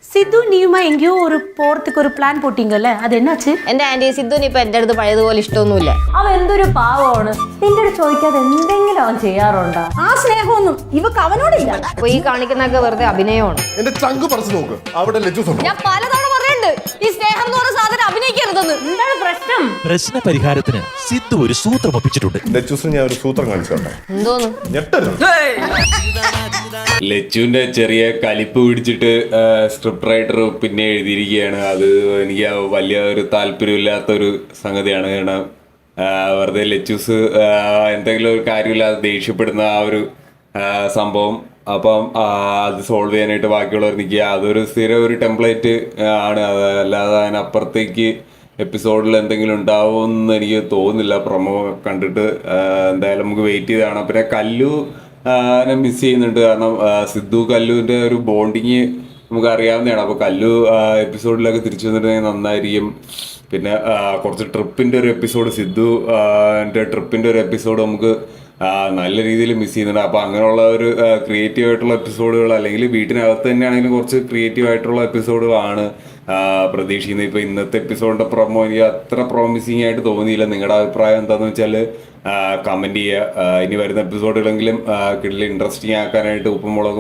സിദ്ധു നീയുമായി എങ്കയോ ഒരു പോറത്തേക്ക് ഒരു പ്ലാൻ പൊട്ടിങ്കല്ലേ അത് എന്നാച്ച്? എന്റെ ആന്റി സിദ്ധുവിന് ഇപ്പൊ എന്റെ അടുത്ത് പഴയതുപോലെ ഇഷ്ടമൊന്നുമില്ല. അവൻ എന്തൊരു പാവമാണ്. നിന്റെ അടുത്ത് ചോദിക്കാതെ എന്തെങ്കിലും അവൻ ചെയ്യാറുണ്ടോ? ആ സ്നേഹമൊന്നും ഇവക്ക് അവനോടില്ല. അപ്പൊ ഈ കാണിക്കുന്നൊക്കെ വെറുതെ അഭിനയമാണ്. എന്റെ ചങ്ക് പറിച്ചു നോക്ക്, അവിടെ ലജ്ജുസ് ഉണ്ടോ? ഞാൻ പലതവണ പറയുന്നുണ്ട് ഈ സ്നേഹം എന്ന് പറഞ്ഞ സാധനം അഭിനയിക്കരുതെന്ന്. എന്താണ് പ്രശ്നം? പ്രശ്ന പരിഹാരത്തിന് സിദ്ധു ഒരു സൂത്രം ഒപ്പിച്ചിട്ടുണ്ട്. ലജ്ജുസിന് ഞാൻ ഒരു സൂത്രം കാണിച്ചോട്ടെ. എന്തോന്ന് ഞെട്ടരുത്. ലച്ചുവിന്റെ ചെറിയ കലിപ്പ് പിടിച്ചിട്ട് സ്ക്രിപ്റ്റ് റൈറ്റർ പിന്നെ എഴുതിയിരിക്കുകയാണ്. അത് എനിക്ക് വലിയ ഒരു താല്പര്യമില്ലാത്തൊരു സംഗതിയാണ്. കാരണം വെറുതെ ലച്ചൂസ് എന്തെങ്കിലും ഒരു കാര്യമില്ലാതെ ദേഷ്യപ്പെടുന്ന ആ ഒരു സംഭവം, അപ്പം അത് സോൾവ് ചെയ്യാനായിട്ട് ബാക്കിയുള്ളവർ നിൽക്കുക, അതൊരു സ്ഥിരം ഒരു ടെംപ്ലേറ്റ് ആണ്. അത് അല്ലാതെ അതിനപ്പുറത്തേക്ക് എപ്പിസോഡിൽ എന്തെങ്കിലും ഉണ്ടാവുമെന്ന് എനിക്ക് തോന്നുന്നില്ല. പ്രൊമോ കണ്ടിട്ട് എന്തായാലും നമുക്ക് വെയിറ്റ് ചെയ്ത് കാണാം. പിന്നെ കല്ലു മിസ് ചെയ്യുന്നുണ്ട്. കാരണം സിദ്ധു കല്ലുവിൻ്റെ ഒരു ബോണ്ടിങ് നമുക്ക് അറിയാവുന്നതാണ്. അപ്പോൾ കല്ലു എപ്പിസോഡിലൊക്കെ തിരിച്ചു വന്നിട്ടുണ്ടെങ്കിൽ നന്നായിരിക്കും. പിന്നെ കുറച്ച് ട്രിപ്പിൻ്റെ ഒരു എപ്പിസോഡ്, സിദ്ധു ട്രിപ്പിൻ്റെ ഒരു എപ്പിസോഡ് നമുക്ക് നല്ല രീതിയിൽ മിസ് ചെയ്യുന്നുണ്ട്. അപ്പോൾ അങ്ങനെയുള്ള ഒരു ക്രിയേറ്റീവ് ആയിട്ടുള്ള എപ്പിസോഡുകൾ, അല്ലെങ്കിൽ വീട്ടിനകത്ത് തന്നെയാണെങ്കിലും കുറച്ച് ക്രിയേറ്റീവ് ആയിട്ടുള്ള എപ്പിസോഡുകളാണ് പ്രതീക്ഷിക്കുന്നത്. ഇപ്പോൾ ഇന്നത്തെ എപ്പിസോഡിൻ്റെ പ്രൊമോ എനിക്ക് അത്ര പ്രോമിസിങ് ആയിട്ട് തോന്നിയില്ല. നിങ്ങളുടെ അഭിപ്രായം എന്താണെന്ന് വെച്ചാൽ കമൻറ്റ് ചെയ്യുക. ഇനി വരുന്ന എപ്പിസോഡുകളെങ്കിലും കിടലിൽ ഇൻട്രസ്റ്റിംഗ് ആക്കാനായിട്ട് ഉപ്പുമുളക്